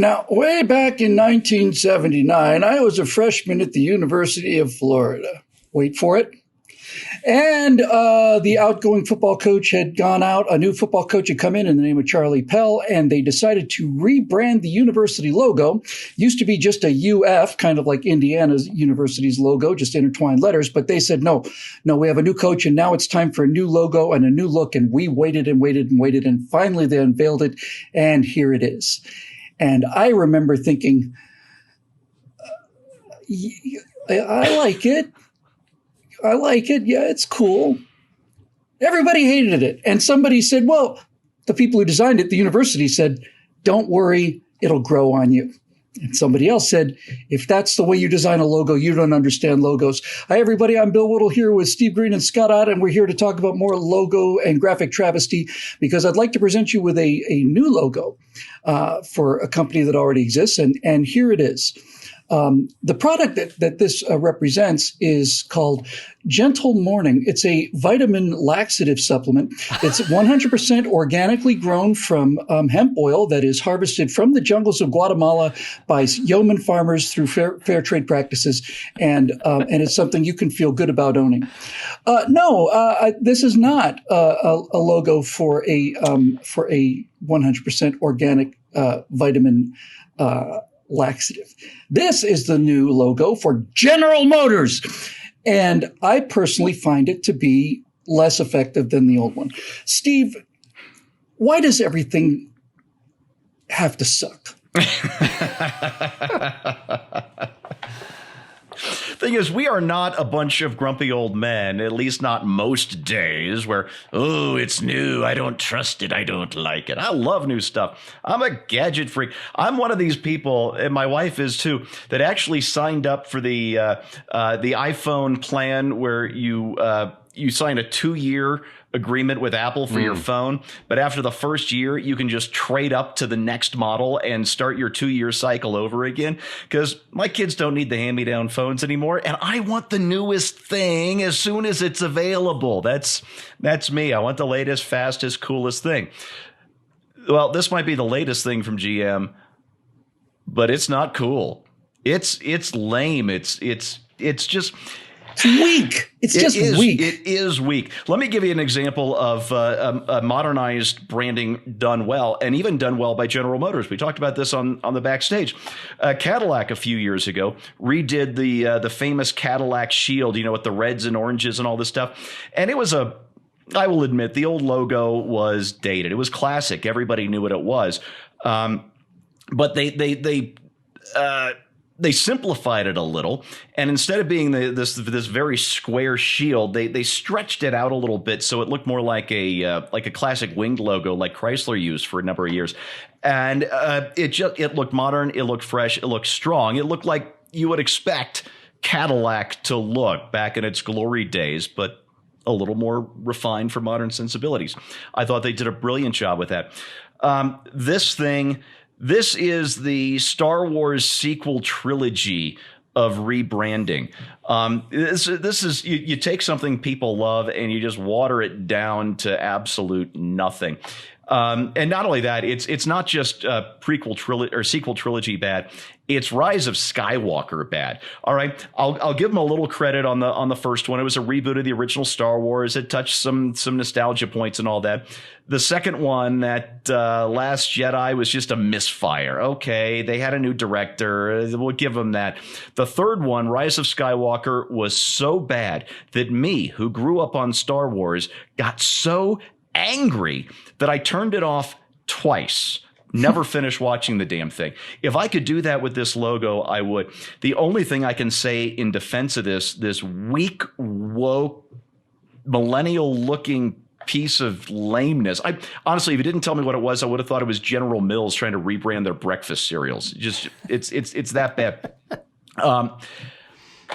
Now, way back in 1979, I was a freshman at the University of Florida. Wait for it. And the outgoing football coach had gone out. A new football coach had come in the name of Charlie Pell, and they decided to rebrand the university logo. Used to be just a UF, kind of like Indiana's university's logo, just intertwined letters. But they said, no, we have a new coach, and now it's time for a new logo and a new look. And we waited and waited and waited, and finally they unveiled it, and here it is. And I remember thinking, I like it. I like it. Yeah, it's cool. Everybody hated it. And somebody said, well, the people who designed it, the university said, don't worry, it'll grow on you. And somebody else said, if that's the way you design a logo, you don't understand logos. Hi, everybody. I'm Bill Whittle here with Steve Green and Scott Ott, and we're here to talk about more logo and graphic travesty because I'd like to present you with a new logo for a company that already exists. And here it is. The product that this represents is called Gentle Morning. It's a vitamin laxative supplement. It's 100% organically grown from hemp oil that is harvested from the jungles of Guatemala by yeoman farmers through fair trade practices, and it's something you can feel good about owning. This is not a logo for a 100% organic vitamin laxative. This is the new logo for General Motors. And I personally find it to be less effective than the old one. Steve, why does everything have to suck? Thing is, we are not a bunch of grumpy old men, at least not most days, where, oh, it's new, I don't trust it, I don't like it. I love new stuff. I'm a gadget freak. I'm one of these people, and my wife is too, that actually signed up for the iPhone plan where you sign a 2-year agreement with Apple for your phone. But after the first year, you can just trade up to the next model and start your 2-year cycle over again. Because my kids don't need the hand-me-down phones anymore. And I want the newest thing as soon as it's available. That's me. I want the latest, fastest, coolest thing. Well, this might be the latest thing from GM, but it's not cool. It's lame. It's just... It's weak. It's just weak. It is weak. Let me give you an example of a modernized branding done well, and even done well by General Motors. We talked about this on the backstage. Cadillac a few years ago redid the famous Cadillac shield, with the reds and oranges and all this stuff. And it was I will admit, the old logo was dated. It was classic. Everybody knew what it was. But they simplified it a little, and instead of being this very square shield, they stretched it out a little bit so it looked more like a classic winged logo like Chrysler used for a number of years. And it looked modern, it looked fresh, it looked strong, it looked like you would expect Cadillac to look back in its glory days, but a little more refined for modern sensibilities. I thought they did a brilliant job with that. This is the Star Wars sequel trilogy of rebranding. This is you take something people love and you just water it down to absolute nothing. And not only that, it's not just prequel trilogy or sequel trilogy bad. It's Rise of Skywalker bad. All right, I'll give them a little credit on the first one. It was a reboot of the original Star Wars. It touched some nostalgia points and all that. The second one, that Last Jedi, was just a misfire. Okay, they had a new director. We'll give them that. The third one, Rise of Skywalker, was so bad that me, who grew up on Star Wars, got so angry that I turned it off twice. Never finished watching the damn thing. If I could do that with this logo, I would. The only thing I can say in defense of this weak, woke, millennial-looking piece of lameness. Honestly, if you didn't tell me what it was, I would have thought it was General Mills trying to rebrand their breakfast cereals. It's that bad.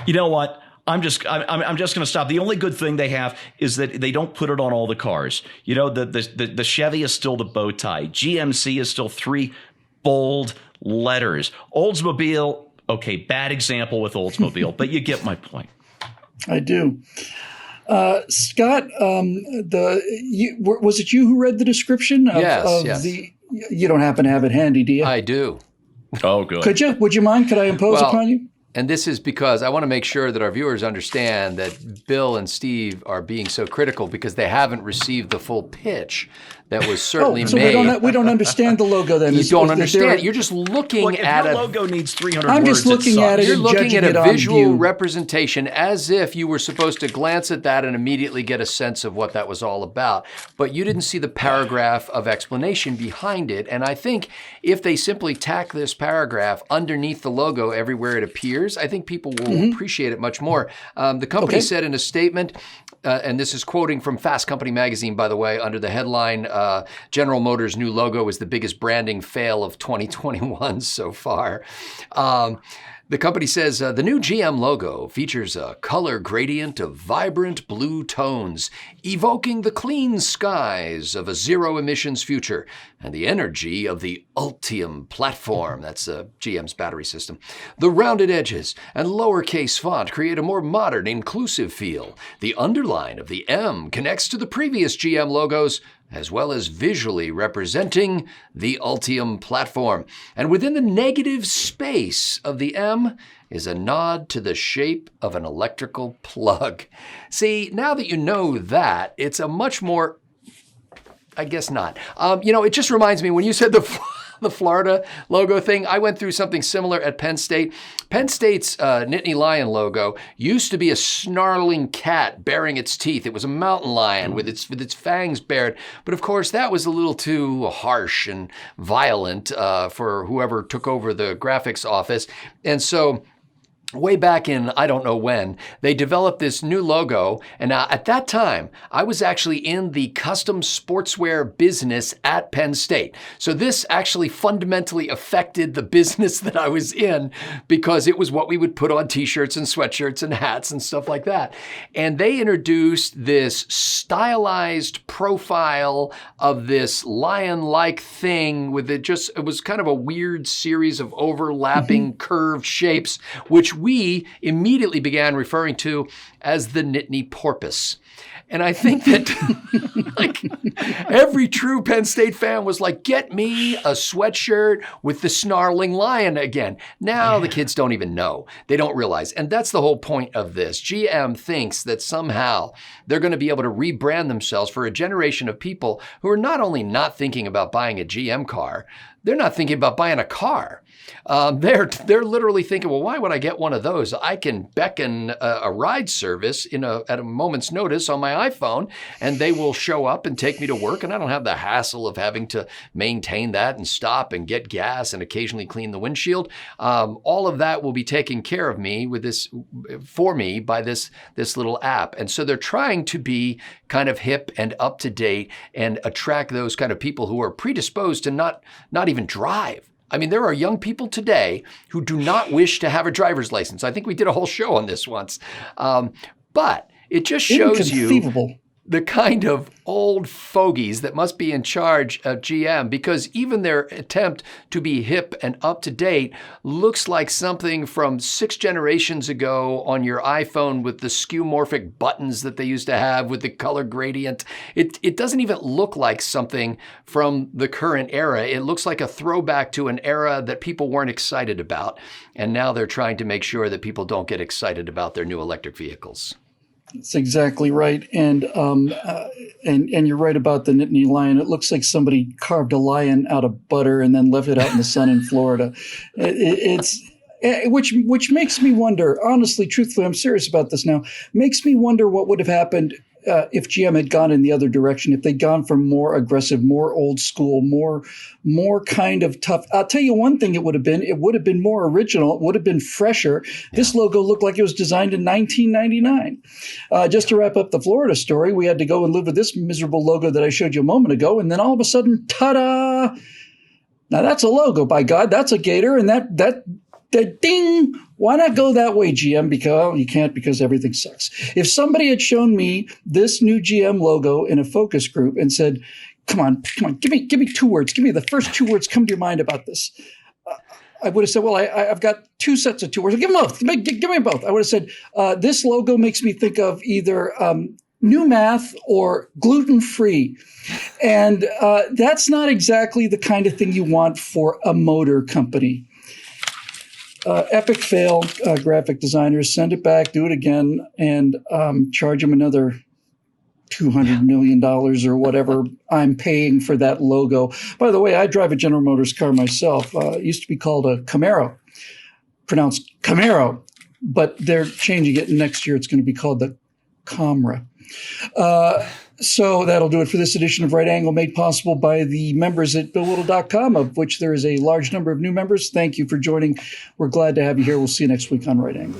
You know what? I'm just going to stop. The only good thing they have is that they don't put it on all the cars. The Chevy is still the bow tie. GMC is still 3 bold letters. Oldsmobile, okay, bad example with Oldsmobile, but you get my point. I do. Scott, was it you who read the description? Yes. You don't happen to have it handy, do you? I do. Oh, good. Could you? Would you mind? Could I impose upon you? And this is because I want to make sure that our viewers understand that Bill and Steve are being so critical because they haven't received the full pitch that was certainly so made. We don't understand the logo then. You don't understand. You're just looking at your logo needs 300 I'm words. just looking at it. You're looking at a visual view. representation as if you were supposed to glance at that and immediately get a sense of what that was all about. But you didn't see the paragraph of explanation behind it. And I think if they simply tack this paragraph underneath the logo everywhere it appears, I think people will appreciate it much more. The company said in a statement, and this is quoting from Fast Company magazine, by the way, under the headline, General Motors' new logo is the biggest branding fail of 2021 so far. The company says the new GM logo features a color gradient of vibrant blue tones, evoking the clean skies of a zero-emissions future and the energy of the Ultium platform. That's GM's battery system. The rounded edges and lowercase font create a more modern, inclusive feel. The underline of the M connects to the previous GM logos, as well as visually representing the Ultium platform. And within the negative space of the M is a nod to the shape of an electrical plug. See, now that you know that, it's a much more, I guess not. It just reminds me, when you said the Florida logo thing, I went through something similar at Penn State. Penn State's Nittany Lion logo used to be a snarling cat baring its teeth. It was a mountain lion with its fangs bared. But of course, that was a little too harsh and violent for whoever took over the graphics office. And so way back in, I don't know when, they developed this new logo. And at that time, I was actually in the custom sportswear business at Penn State. So this actually fundamentally affected the business that I was in because it was what we would put on t-shirts and sweatshirts and hats and stuff like that. And they introduced this stylized profile of this lion-like thing with it was kind of a weird series of overlapping curved shapes, which we immediately began referring to as the Nittany Porpoise. And I think that every true Penn State fan was like, get me a sweatshirt with the snarling lion again. Now the kids don't even know. They don't realize. And that's the whole point of this. GM thinks that somehow they're going to be able to rebrand themselves for a generation of people who are not only not thinking about buying a GM car, they're not thinking about buying a car. They're literally thinking, well, why would I get one of those? I can beckon a ride service at a moment's notice on my iPhone, and they will show up and take me to work, and I don't have the hassle of having to maintain that and stop and get gas and occasionally clean the windshield. All of that will be taken care of for me by this little app. And so they're trying to be kind of hip and up to date and attract those kind of people who are predisposed to not even drive. I mean, there are young people today who do not wish to have a driver's license. I think we did a whole show on this once. But it just shows you the kind of old fogies that must be in charge of GM, because even their attempt to be hip and up to date looks like something from 6 generations ago on your iPhone with the skeuomorphic buttons that they used to have with the color gradient. It doesn't even look like something from the current era. It looks like a throwback to an era that people weren't excited about. And now they're trying to make sure that people don't get excited about their new electric vehicles. That's exactly right, and you're right about the Nittany lion. It looks like somebody carved a lion out of butter and then left it out in the sun in Florida. Which makes me wonder. Honestly, truthfully, I'm serious about this now. Makes me wonder what would have happened if GM had gone in the other direction. If they'd gone for more aggressive, more old school, more kind of tough. I'll tell you one thing. It would have been more original. It would have been fresher. Yeah. This logo looked like it was designed in 1999. Just to wrap up the Florida story, we had to go and live with this miserable logo that I showed you a moment ago, and then all of a sudden, ta-da! Now that's a logo, by God. That's a gator, and that ding. Why not go that way, GM? Because you can't, because everything sucks. If somebody had shown me this new GM logo in a focus group and said, come on, give me 2 words. Give me the first 2 words come to your mind about this. I would have said, well, I've got 2 sets of 2 words. Give them both. Give me both. I would have said, this logo makes me think of either new math or gluten-free. And that's not exactly the kind of thing you want for a motor company. epic fail, graphic designers. Send it back, do it again, and charge them another $200 million or whatever I'm paying for that logo. By the way, I drive a General Motors car myself. It used to be called a Camaro, pronounced Camaro, but they're changing it. Next year, it's going to be called the Camra. So that'll do it for this edition of Right Angle, made possible by the members at BillWhittle.com, of which there is a large number of new members. Thank you for joining. We're glad to have you here. We'll see you next week on Right Angle.